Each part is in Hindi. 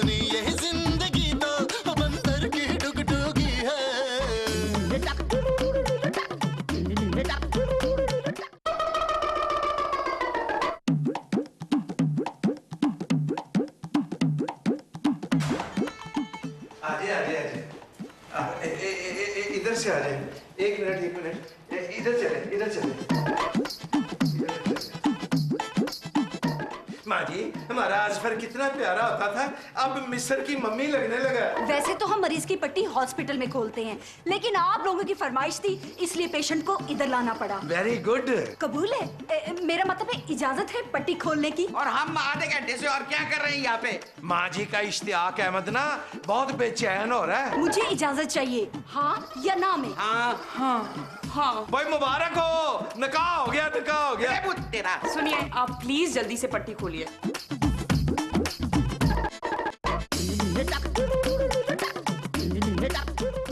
अपनी ये जिंदगी तो बंदर की डुगडुगी है। इधर से आ जाए। एक मिनट इधर चले। माँ जी, हमारा आसफर कितना प्यारा होता था, अब मिस्र की मम्मी लगने लगा। वैसे तो हम मरीज की पट्टी हॉस्पिटल में खोलते हैं, लेकिन आप लोगों की फरमाइश थी, इसलिए पेशेंट को इधर लाना पड़ा। Very good. कबूल है? मेरा मतलब है इजाजत है पट्टी खोलने की। और हम आधे घंटे से और क्या कर रहे हैं यहाँ पे? माँ जी का इश्तियाक अहमद ना बहुत बेचैन हो रहा है। मुझे इजाजत चाहिए, हाँ या ना में? हाँ। भाई मुबारक हो, निकाह हो गया। तेरा सुनिए, आप प्लीज जल्दी से पट्टी खोलिए।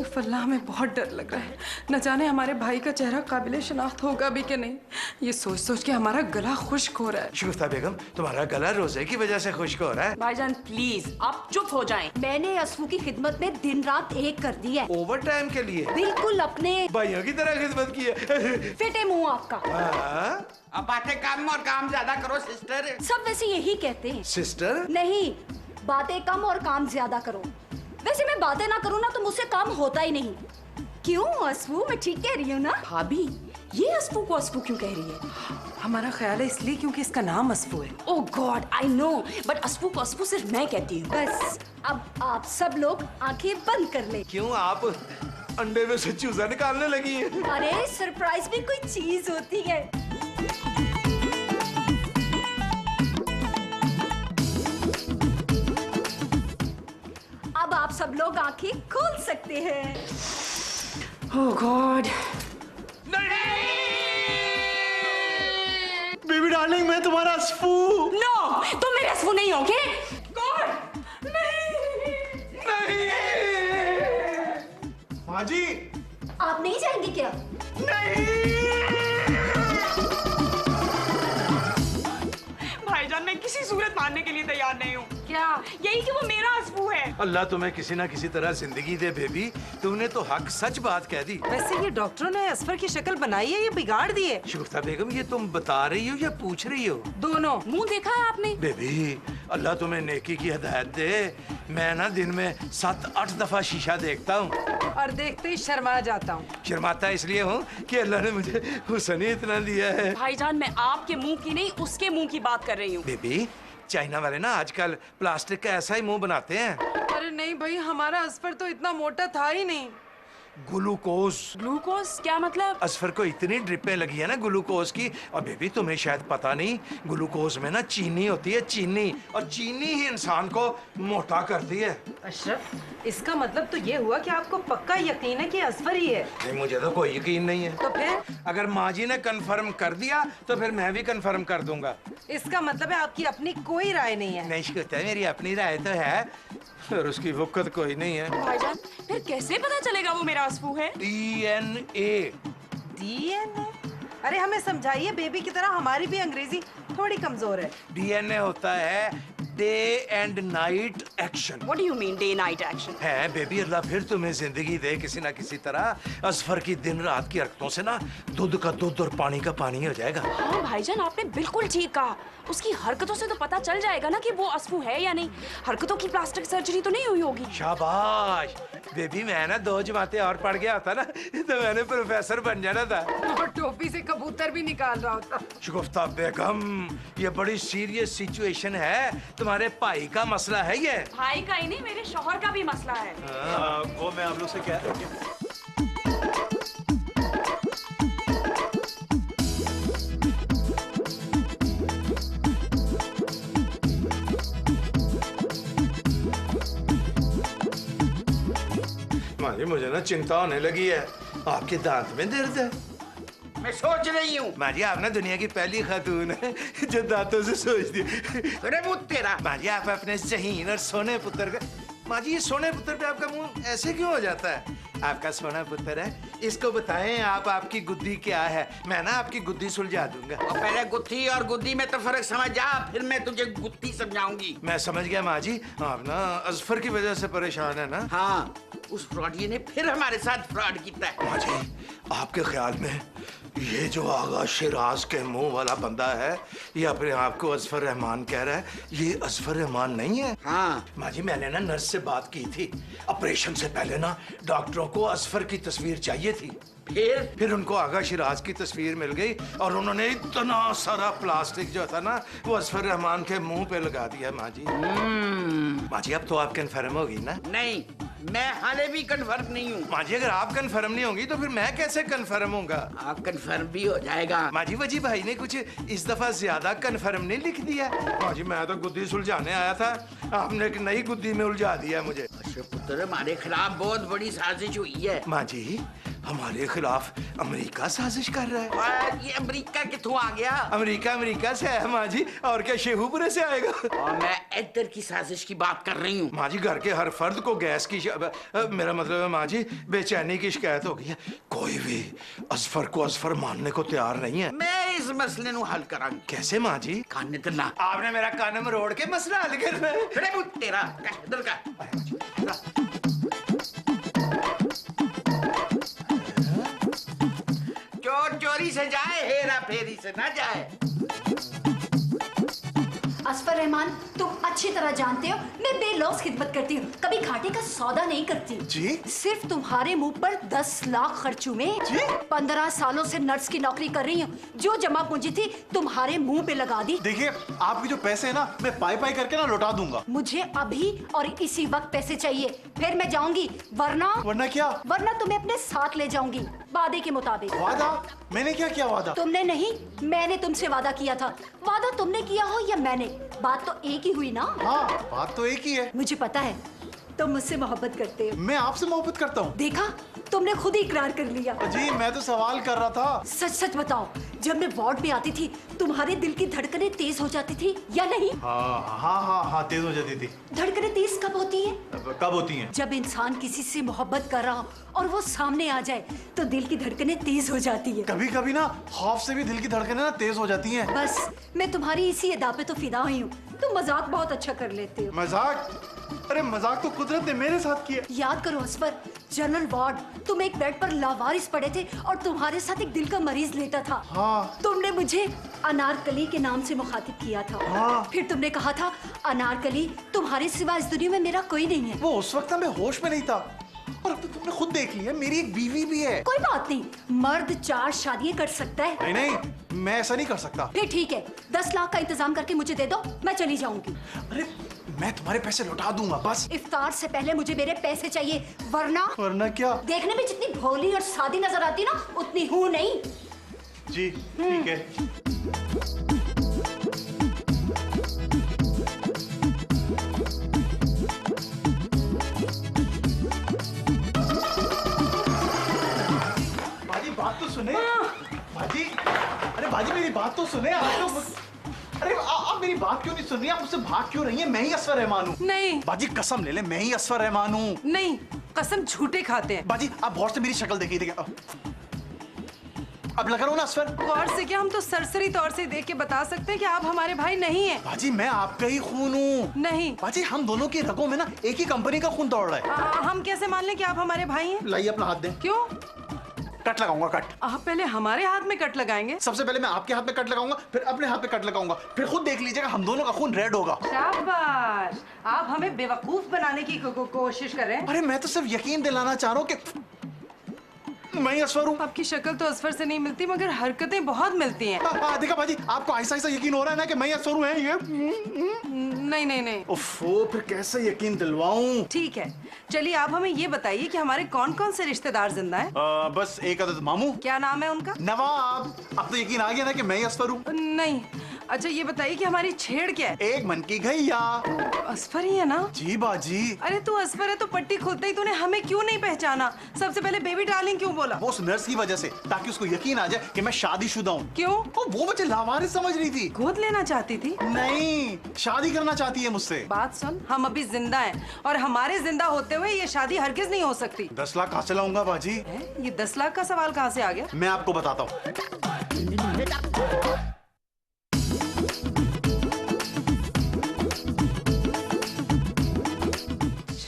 उफ अल्लाह, हमें बहुत डर लग रहा है। न जाने हमारे भाई का चेहरा काबिले शनाख्त होगा भी कि नहीं। ये सोच सोच के हमारा गला खुश्क हो रहा है। शगुफ्ता बेगम, तुम्हारा गला रोजे की वजह से खुश्क हो रहा है। भाईजान प्लीज आप चुप हो जाएं। मैंने असफू की खिदमत में दिन रात एक कर दी है। ओवर टाइम के लिए बिल्कुल अपने भाइयों की तरह खिदमत की है। फिटे मुंह आपका। हाँ? अब बातें कम और काम ज्यादा करो सिस्टर। सब वैसे यही कहते हैं। सिस्टर? नहीं, बातें कम और काम ज्यादा करो। वैसे मैं बातें ना करूँ ना तो मुझसे काम होता ही नहीं। क्यों असफू, मैं ठीक कह रही हूँ ना? भाभी, ये असफू को असफू क्यों कह रही है? हमारा ख्याल है इसलिए क्योंकि इसका नाम असफू है। ओह गॉड, आई नो, बट असफू को असफू सिर्फ मैं कहती हूँ। बस अब आप सब लोग आंखें बंद कर ले। क्यों, आप अंडे में से चूजा निकालने लगी हैं? अरे सरप्राइज भी कोई चीज होती है। अब आप सब लोग आंखें खोल सकते हैं। ओह गॉड। बेबी डार्लिंग, मैं तुम्हारा असफू। नो, तुम मेरे असफू नहीं होगे। गॉड, नहीं। माँ जी, आप नहीं जाएंगे क्या? भाईजान, मैं किसी सूरत मानने के लिए तैयार नहीं हूँ। क्या यही कि वो मेरा असफू है? अल्लाह तुम्हें किसी ना किसी तरह जिंदगी दे बेबी। तुमने तो हक सच बात कह दी। वैसे ये डॉक्टरों ने असफर की शक्ल बनाई है या बिगाड़ दी है? शगुफ्ता बेगम, ये तुम बता रही हो या पूछ रही हो? दोनों। मुंह देखा है आपने? बेबी, अल्लाह तुम्हें नेकी की हिदायत दे। मैं ना दिन में 7-8 दफा शीशा देखता हूँ और देखते ही शर्मा जाता हूँ। शर्माता इसलिए हूँ कि अल्लाह ने मुझे हुस्न ही इतना दिया है। भाईजान, मैं आपके मुंह की नहीं, उसके मुंह की बात कर रही हूँ। बेबी, चाइना वाले ना आजकल प्लास्टिक का ऐसा ही मुंह बनाते हैं। अरे नहीं भाई, हमारा असफर तो इतना मोटा था ही नहीं। ग्लूकोज। ग्लूकोज क्या मतलब? असफर को इतनी ड्रिपें लगी है ना ग्लूकोज की। और बेबी, तुम्हें शायद पता नहीं, ग्लूकोज में ना चीनी होती है, चीनी, और चीनी ही इंसान को मोटा करती है। अशरफ, इसका मतलब तो ये हुआ कि आपको पक्का यकीन है कि असफर ही है? नहीं, मुझे तो कोई यकीन नहीं है। तो फिर? अगर माँ जी ने कंफर्म कर दिया तो फिर मैं भी कंफर्म कर दूंगा। इसका मतलब है आपकी अपनी कोई राय नहीं है? नहीं शिकता है, मेरी अपनी राय तो है, पर उसकी वक़्त कोई नहीं है। भाईजान, फिर कैसे पता चलेगा वो मेरा असफू है? DNA। DNA? अरे हमें समझाइए, बेबी की तरह हमारी भी अंग्रेजी थोड़ी कमजोर है। DNA होता है day and night action. What do you mean day night action? है बेबी, अल्लाह फिर तुम्हें जिंदगी दे किसी ना किसी तरह। असफर की दिन रात की हरकतों से ना दूध का दूध और पानी का पानी हो जाएगा। हाँ भाईजान, आपने बिल्कुल ठीक कहा। उसकी हरकतों से तो पता चल जाएगा ना कि वो असफू है या नहीं। हरकतों की प्लास्टिक सर्जरी तो नहीं हुई होगी। शाबाश बेबी, मैं ना 2 जमातें और पढ़ गया होता ना तो मैंने प्रोफेसर बन जाना था। और टोपी से कबूतर भी निकाल रहा होता। शगुफ्ता बेगम, ये बड़ी सीरियस सिचुएशन है। तुम्हारे भाई का मसला है ये। भाई का ही नहीं, मेरे शौहर का भी मसला है। वो मैं आप लोग से क्या माँ जी, मुझे ना चिंता होने लगी है। आपके दांत में दर्द है? मैं सोच रही हूँ। माँ जी, आप ना दुनिया की पहली खातून है जो दांतों से सोचती है। अरे वो तेरा। माँ जी, आप अपने ज़हीन और सोने पुत्र का। माँ जी, ये सोने पुत्र पे आपका मुंह ऐसे क्यों हो जाता है? आपका सोना पुत्र है, इसको बताएं आप आपकी गुद्दी क्या है। मैं ना आपकी गुद्दी सुलझा दूंगा। और पहले गुत्थी और गुद्दी में तो फर्क समझ जा, फिर मैं तुझे गुत्थी समझाऊंगी। मैं समझ गया माँ जी, आप ना अजफर की वजह से परेशान है ना? हाँ, उस फ्रॉडिये ने फिर हमारे साथ फ्रॉड किया है। माँ जी, आपके ख्याल में ये जो आगा शिराज के मुंह वाला बंदा है, ये अपने आप को अजफर रहमान कह रहा है, ये अजफर रहमान नहीं है? हाँ। माँ जी, मैंने ना नर्स से बात की थी। ऑपरेशन से पहले ना डॉक्टरों को अजफर की तस्वीर चाहिए थी। फिर उनको आगा शिराज की तस्वीर मिल गई और उन्होंने इतना सारा प्लास्टिक जो था ना वो अजफर रहमान के मुंह पे लगा दिया। माँ जी, माँ जी, अब तो आप कन्फर्म होगी ना? नहीं, मैं हाले भी कन्फर्म नहीं हूँ। माँ जी, अगर आप कन्फर्म नहीं होंगी तो फिर मैं कैसे कन्फर्म होऊंगा? आप कन्फर्म भी हो जाएगा। माँ जी, वजी भाई ने कुछ इस दफा ज्यादा कन्फर्म नहीं लिख दिया। माँ जी, मैं तो गुद्दी सुलझाने आया था, आपने एक नई गुद्दी में उलझा दिया मुझे। अशरफ पुत्र, हमारे खिलाफ बहुत बड़ी साजिश हुई है। माँ जी, हमारे खिलाफ अमेरिका साजिश कर रहा है। और ये अमेरिका किथों आ गया? अमेरिका से है माँ जी, और क्या शेखुपुरे से आएगा? और मैं इधर की साजिश की बात कर रही हूँ। माँ जी, घर के हर फर्द को गैस की मेरा मतलब है माँ जी, बेचैनी की शिकायत हो गई है। कोई भी अजफर को अजफर मानने को तैयार नहीं है। मैं इस मसले नु हल करांगी। कैसे माँ जी? कान निकलना। आपने मेरा कान मरोड़ के मसला हल करना है। अरे वो तेरा इधर का। चोर चोरी से जाए, हेरा फेरी से ना जाए। असफर रहमान, तुम अच्छी तरह जानते हो मैं बेलौस खिदमत करती हूँ, कभी घाटे का सौदा नहीं करती। जी? सिर्फ तुम्हारे मुंह पर 10 लाख खर्चू में 15 सालों से नर्स की नौकरी कर रही हूँ। जो जमा पूंजी थी तुम्हारे मुंह पे लगा दी। देखिए, आपके जो पैसे है ना, मैं पाई पाई करके ना लौटा दूंगा। मुझे अभी और इसी वक्त पैसे चाहिए, फिर मैं जाऊंगी, वरना क्या? वरना तुम्हें अपने साथ ले जाऊंगी, वादे के मुताबिक। वादा? मैंने क्या किया वादा? तुमने नहीं, मैंने तुमसे वादा किया था। वादा तुमने किया हो या मैंने, बात तो एक ही हुई ना? हाँ, बात तो एक ही है। मुझे पता है तुम मुझसे मोहब्बत करते हो। मैं आपसे मोहब्बत करता हूँ। देखा, तुमने खुद ही इकरार कर लिया। जी, मैं तो सवाल कर रहा था। सच सच बताओ, जब मैं वार्ड में आती थी तुम्हारे दिल की धड़कनें तेज हो जाती थी या नहीं? हाँ, तेज हो जाती थी। धड़कनें तेज कब होती है? कब होती हैं? जब इंसान किसी से मोहब्बत कर रहा हो और वो सामने आ जाए तो दिल की धड़कनें तेज हो जाती है। कभी कभी ना खौफ से भी दिल की धड़कनें ना तेज हो जाती हैं। बस मैं तुम्हारी इसी अदा पे तो फिदा हुई हूँ। तुम मजाक बहुत अच्छा कर लेते हो। मजाक? अरे मजाक तो कुदरत ने मेरे साथ किया। याद करो असफर, जनरल वार्ड, तुम एक बेड पर लावारिस पड़े थे और तुम्हारे साथ एक दिल का मरीज लेटा था। हाँ। तुमने मुझे अनारकली के नाम से मुखातिब किया था। हाँ। फिर तुमने कहा था, अनारकली, तुम्हारे सिवा इस दुनिया में मेरा कोई नहीं है। वो उस वक्त मैं होश में नहीं था, और अब तो तुमने खुद देख लिया, मेरी एक बीवी भी है। कोई बात नहीं, मर्द 4 शादियां कर सकता है। नहीं, मैं ऐसा नहीं कर सकता। फिर ठीक है, 10 लाख का इंतजाम करके मुझे दे दो, मैं चली जाऊंगी। अरे, मैं तुम्हारे पैसे लौटा दूंगा, बस। इफ्तार से पहले मुझे मेरे पैसे चाहिए, वरना क्या? देखने में जितनी भोली और सादी नजर आती ना, उतनी हूँ नहीं। जी, ठीक है। बात तो सुने। बाजी, अरे बाजी, मेरी बात तो सुने। अरे आप मेरी बात क्यों नहीं सुन रही? आप मुझसे भाग क्यों रही हैं? मैं ही असफर रहमान हूँ। नहीं बाजी, कसम ले ले, मैं ही असफर रहमान हूँ। नहीं, कसम झूठे खाते हैं। बाजी, आप गौर से मेरी शक्ल देखिए। अब लग रहा हूँ ना असफर? गौर से क्या, हम तो सरसरी तौर से देख के बता सकते हैं कि आप हमारे भाई नहीं हैं। बाजी, मैं आपका ही खून हूँ। नहीं बाजी, हम दोनों की रगों में ना एक ही कंपनी का खून दौड़ रहा है। हम कैसे मान लें कि आप हमारे भाई हैं? लाइए अपना हाथ दें। क्यों? कट लगाऊंगा, कट। आप पहले हमारे हाथ में कट लगाएंगे? सबसे पहले मैं आपके हाथ में कट लगाऊंगा, फिर अपने हाथ पे कट लगाऊंगा, फिर खुद देख लीजिएगा हम दोनों का खून रेड होगा। शाबाश, आप हमें बेवकूफ बनाने की कोशिश कर रहे हैं। अरे, मैं तो सिर्फ यकीन दिलाना चाह रहा हूँ कि मैं ही असफर हूँ। आपकी शक्ल तो असफर से नहीं मिलती, मगर हरकतें बहुत मिलती हैं। देखा बाजी, आपको ऐसा ऐसा यकीन हो रहा है ना कि मैं ही असफर हूँ। ये नहीं। ओफो, फिर कैसे यकीन दिलवाऊं? ठीक है, चलिए आप हमें ये बताइए कि हमारे कौन कौन से रिश्तेदार जिंदा हैं? बस एक अदद मामू। क्या नाम है उनका? नवाब। अब तो यकीन आ गया ना कि मैं ही असफर हूँ। नहीं, अच्छा ये बताइए कि हमारी छेड़ क्या है? एक मन की गैया। असफर ही है ना? जी बाजी। अरे तू असफर है तो पट्टी खोलते ही तूने हमें क्यों नहीं पहचाना? सबसे पहले बेबी डार्लिंग क्यों बोला? वो उस नर्स की वजह से, ताकि उसको यकीन आ जाए कि मैं शादीशुदा हूँ। क्यों? वो मुझे लावारिस समझ रही थी। गोद लेना चाहती थी? नहीं, शादी करना चाहती है मुझसे। बात सुन, हम अभी जिंदा हैं और हमारे जिंदा होते हुए ये शादी हरगिज नहीं हो सकती। 10 लाख कहाँ से लाऊंगा बाजी? ये 10 लाख का सवाल कहाँ से आ गया? मैं आपको बताता हूँ।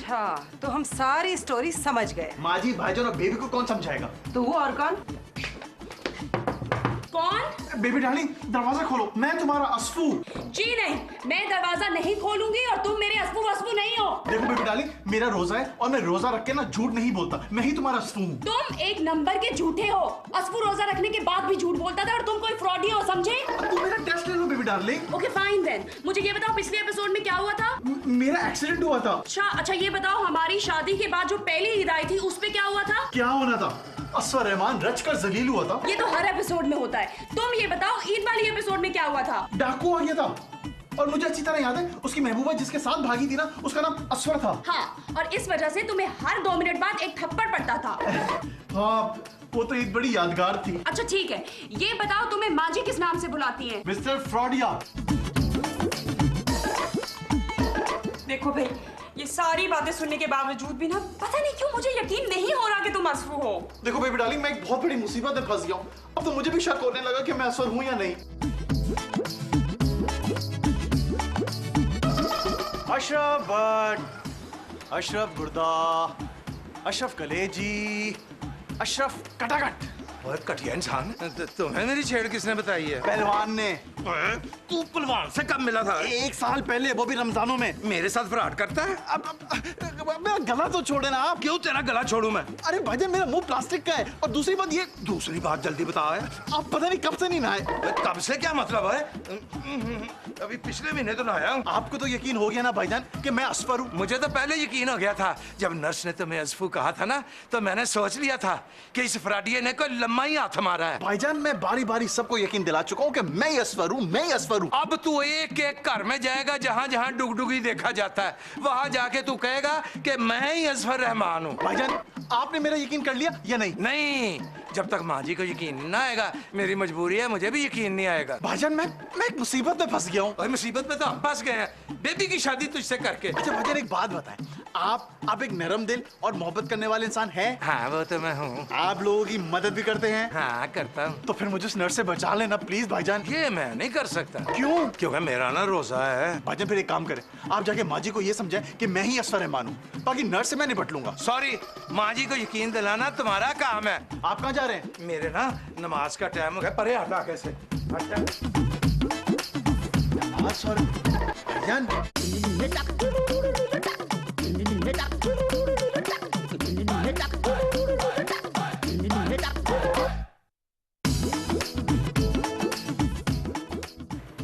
अच्छा, तो हम सारी स्टोरी समझ गए। माँ जी, भाईजान और बेबी को कौन समझाएगा? तू और कौन? कौन? बेबी डार्लिंग, दरवाजा खोलो, मैं तुम्हारा असफू। जी नहीं, मैं दरवाजा नहीं खोलूंगी और तुम मेरे असफू वसफू नहीं हो। देखो बेबी डार्लिंग, मेरा रोजा है और मैं रोजा रख के ना झूठ नहीं बोलता। मैं ही तुम्हारा असफू हूँ। तुम एक नंबर के झूठे हो। असफू रोजा रखने के बाद भी झूठ बोलता था और तुम कोई फ्रॉडी हो, समझे? तुम मेरा टेस्ट ले लो baby darling. Okay fine then. मुझे ये बताओ पिछले एपिसोड में क्या हुआ था? मेरा एक्सीडेंट हुआ था। अच्छा ये बताओ हमारी शादी के बाद जो पहली ईद आई थी उस पे क्या हुआ था? क्या होना था? असफर रहमान रच कर जलील हुआ था। ये तो हर एपिसोड में होता है। तुम ये बताओ ईद वाली एपिसोड में क्या हुआ था? डाकू आ गया था और मुझे अच्छी तरह याद है उसकी महबूबा जिसके साथ भागी थी ना, उसका नाम असफर था। हाँ, और इस वजह से तुम्हें हर 2 मिनट बाद एक थप्पड़ पड़ता था। हाँ, वो तो एक बड़ी यादगार थी। अच्छा ठीक है, ये बताओ तुम्हें माँ जी किस नाम से बुलाती हैं? मिस्टर फ्रॉडिया। देखो भाई, ये सारी बातें सुनने के बावजूद भी ना पता नहीं क्यों मुझे यकीन नहीं हो रहा कि तुम असफू हो। देखो बेबी डार्लिंग, मैं एक बहुत बड़ी मुसीबत में फंस गया हूँ। अब तो मुझे भी शक होने लगा कि मैं असफर हूँ या नहीं। अशरफ भट्ट, अशरफ गुर्दा, अशरफ कलेजी, अशरफ कटाकट। बहुत घटिया इंसान। तुम्हें मेरी छेड़ किसने बताई है? पहलवान ने। तू पहलवान से कब मिला था? 1 साल पहले, वो भी रमजानों में। मेरे साथ फ्रॉड करता है? अब मेरा गला तो छोड़े ना आप। क्यों तेरा गला छोड़ू मैं? अरे भाईजान, मेरा मुंह प्लास्टिक का है। और दूसरी बात ये, दूसरी बात जल्दी बता है। आप पता नहीं कब से नहीं नहाए। कब से क्या मतलब है? अभी पिछले महीने तो नहाया हूं। आपको तो यकीन हो गया ना भाईजान कि मैं असफर हूँ। मुझे तो पहले यकीन हो गया था। जब नर्स ने तुम्हें असफू कहा था ना, तो मैंने सोच लिया था कि इस फ्रॉडिये ने कोई लम्मा ही हाथ मारा है। भाईजान, मैं बारी बारी सबको यकीन दिला चुका हूँ कि मैं ही असफर हूँ, मैं ही असफर हूँ। अब तू एक एक घर में जाएगा जहाँ जहाँ डुगडुगी देखा जाता है, वहाँ जाके तू कहेगा कि मैं ही असफर रहमान हूँ। भाईजान, आपने मेरा यकीन कर लिया या नहीं? नहीं, जब तक माँ जी को यकीन ना आएगा, मेरी मजबूरी है, मुझे भी यकीन नहीं आएगा। भाईजान, मैं एक मुसीबत में फंस गया हूँ। और मुसीबत में तो हम फंस गए हैं, बेबी की शादी तुझसे करके। अच्छा भाईजान, एक बात बताएं, आप एक नरम दिल और मोहब्बत करने वाले इंसान हैं। हाँ वो तो मैं हूँ। आप लोगों की मदद भी करते हैं। हाँ करता हूँ। तो फिर मुझे उस नर्स से बचा लेना प्लीज भाईजान। ये मैं नहीं कर सकता। क्यों? क्योंकि मेरा ना रोजा है। भाईजान, फिर एक काम करें, आप जाके माँ जी को ये समझाएं कि मैं ही असफर रहमान हूँ, बाकी नर्स से मैं निपट लूंगा। सॉरी, माँ जी को यकीन दिलाना तुम्हारा काम है। आप कहाँ जा रहे हैं? मेरे ना नमाज का टाइम हो गया, परे हटा कैसे? भाईजान,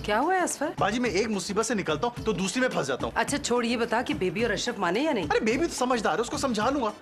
क्या हुआ है असफर? बाजी, मैं एक मुसीबत से निकलता हूँ तो दूसरी में फंस जाता हूँ। अच्छा छोड़, ये बता कि बेबी और अशरफ माने या नहीं? अरे बेबी तो समझदार है, उसको समझा लूंगा।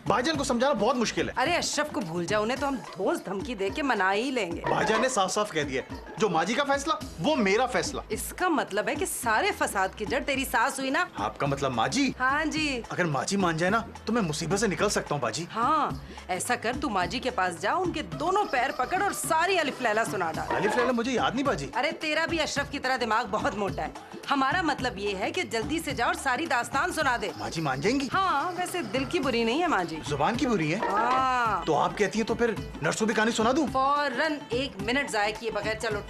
भाईजान को समझाना बहुत मुश्किल है। अरे अशरफ को भूल जाओ, उन्हें तो हम ठोस धमकी दे के मना ही लेंगे। भाईजान ने साफ साफ कह दिया, जो माँ जी का फैसला वो मेरा फैसला। इसका मतलब है कि सारे फसाद की जड़ तेरी सास हुई ना? आपका मतलब माँ जी? हाँ जी। अगर माँ जी मान जाए ना तो मैं मुसीबत से निकल सकता हूँ बाजी। हाँ, ऐसा कर, तू माँ जी के पास जा, उनके दोनों पैर पकड़ और सारी अलिफ लैला सुना डाल। अलिफ लैला मुझे याद नहीं बाजी। अरे तेरा भी अशरफ की तरह दिमाग बहुत मोटा है। हमारा मतलब ये है कि जल्दी से जा और सारी दास्तान सुना दे। माँ जी मान जाएंगी? हाँ, वैसे दिल की बुरी नहीं है माँ जी, जुबान की बुरी है। हाँ। तो आप कहती है तो फिर नर्सों भी कहानी सुना दूं? फौरन 1 मिनट जाए किए बगैर चलो।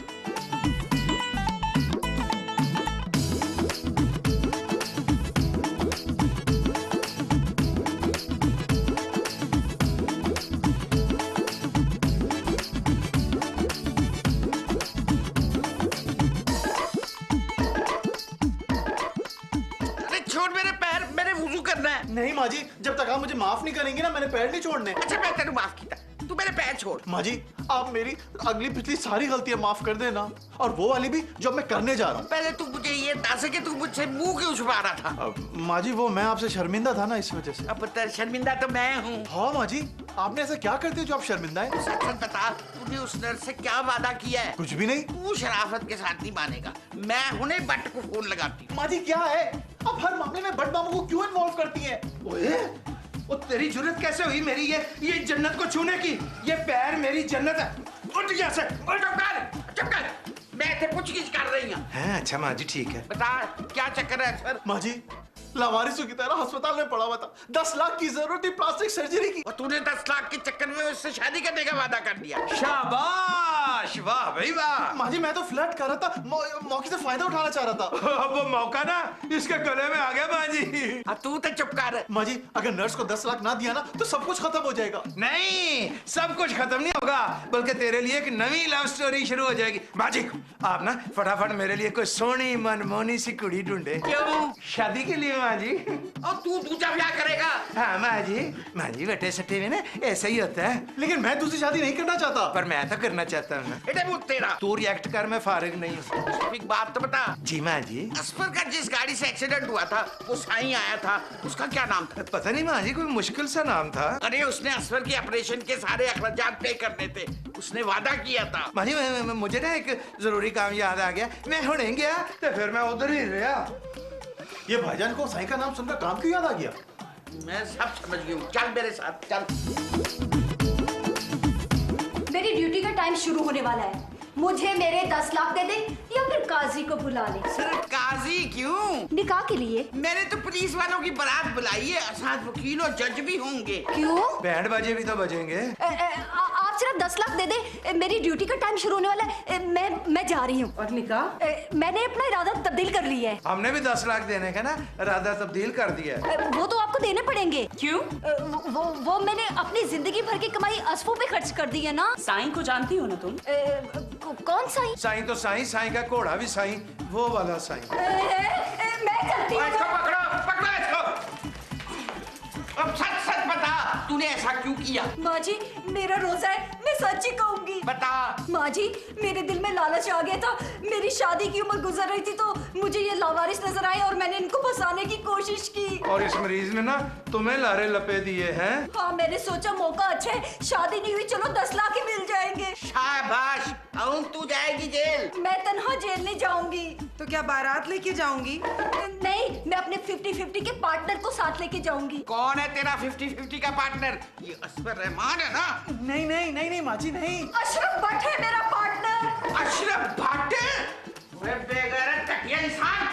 अरे छोड़ मेरे पैर, मैंने वुजू करना है। नहीं माँ जी, जब तक आप मुझे माफ नहीं करेंगे ना, मैंने पैर नहीं छोड़ने। अच्छा मैं तेरे माफ किया, तू मेरे पैर छोड़। माँ जी, आप मेरी अगली पिछली सारी गलतियां माफ कर देना, और वो वाली भी जो मैं करने जा रहा हूँ। पहले तू मुझे ये बता सके तू मुझसे मुंह क्यों छुपा रहा था? माँ जी, वो मैं आपसे शर्मिंदा था ना, इस वजह से। अब तेरा शर्मिंदा तो मैं हूँ। हाँ माँ जी, आपने ऐसा क्या करते हो जो आप शर्मिंदा है? सच सच बता, तूने उस नर्स से क्या वादा किया है? कुछ भी नहीं। तू शराफत के साथ नहीं मानेगा, मैं हुने बट को फोन लगाती हूँ। माँ जी क्या है, आप हर मामले में बट मामू को क्यों इन्वॉल्व करती हैं? ओए, वो तेरी जुर्रत कैसे हुई मेरी ये जन्नत को छूने की? ये पैर मेरी जन्नत है। उठ यहाँ से। और चुप कर, मैं इसे पूछगिछ कर रही हूँ। हैं, अच्छा माँ जी ठीक है। बता क्या चक्कर है सर? माँ जी लावारिसों की तरह अस्पताल में पड़ा हुआ था, 10 लाख की जरूरत थी प्लास्टिक सर्जरी की। और तूने 10 लाख के चक्कर में उससे शादी करने का वादा कर दिया। शाबाश, वाह भाई वाह। माँ जी मैं तो फ्लर्ट कर रहा था, मौके से फायदा उठाना चाह रहा था। अब वो मौका ना इसके गले में आ गया माँ जी। अब तू तो चुप कर। माँ जी अगर नर्स को 10 लाख ना दिया ना तो सब कुछ खत्म हो जाएगा। नहीं, सब कुछ खत्म नहीं होगा, बल्कि तेरे लिए एक नई लव स्टोरी शुरू हो जाएगी। माँ जी आप ना फटाफट मेरे लिए कोई सोनी मनमोनी सी कुड़ी ढूंढे। क्यों? शादी के लिए माँ जी। और तू दूसरा ब्याह करेगा? हाँ माँ जी बटे सटे में ना ऐसा ही होता है। लेकिन मैं दूसरी शादी नहीं करना चाहता। पर मैं तो करना चाहता हूँ। बेटे वो तेरा। तू रिएक्ट कर, मैं फारिग नहीं हूँ। एक बात तो बता, जी माँ जी। असफर का जिस गाड़ी से एक्सीडेंट हुआ था, वो साईं आया था, उसका क्या नाम था? पता नहीं माँ जी, कोई मुश्किल सा नाम था। अरे उसने असफर के ऑपरेशन के सारे अखराजात पे करने थे, उसने वादा किया था। माँ जी मुझे ना एक जरूरी काम याद आ गया, मैं हुणे गया तो फिर मैं उधर ही रहा। ये भाईजान को साईं का नाम सुनकर काम क्यों याद आ गया? मैं सब समझ गई हूँ, चल मेरे साथ चल। मेरी ड्यूटी का टाइम शुरू होने वाला है। मुझे मेरे 10 लाख दे दे या फिर काजी को बुला ले। सिर्फ काजी क्यों? निकाह के लिए। मैंने तो पुलिस वालों की बारात बुलाई है, साथ वकील और जज भी होंगे। क्यों? बैंड बाजे भी तो बजेंगे। आप सिर्फ 10 लाख दे दे, मेरी ड्यूटी का टाइम शुरू होने वाला है। मैं जा रही हूँ। और निकाह? मैंने अपना इरादा तब्दील कर लिया है। हमने भी 10 लाख देने का ना इरादा तब्दील कर दिया है। वो तो आपको देने पड़ेंगे। क्यों? वो मैंने अपनी जिंदगी भर की कमाई असफों पे खर्च कर दी है ना। साईं को जानती हो ना तुम? कौन साईं? साईं तो साईं, साईं का घोड़ा भी साईं, वो वाला साईं। मैं चलती हूँ। इसको पकड़ो इसको। अब सच सच बता, तूने ऐसा क्यों किया? माँ जी मेरा रोजा है, मैं सच ही कहूंगी। बता। माँ जी मेरे दिल में लालच आ गया था, मेरी शादी की उम्र गुजर रही थी तो मुझे ये लावारिस नजर आए और मैंने इनको फंसाने की कोशिश की। और इस मरीज ने ना तुम्हें लारे लपे दिए हैं। हाँ मैंने सोचा मौका अच्छा है, शादी नहीं हुई, चलो 10 लाख ही मिल जाएंगे। शाबाश, अब तू जाएगी जेल। मैं तन्हा जेल नहीं जाऊंगी। तो क्या बारात लेके जाऊंगी? नहीं, मैं अपने 50-50 के पार्टनर को साथ लेके जाऊंगी। कौन है तेरा 50-50 का पार्टनर? ये असफर रहमान है ना? नहीं नहीं नहीं नहीं माँ जी नहीं। अशरफ भट्ट है मेरा पार्टनर। अशरफ भाटे? बेगैरत घटिया इंसान।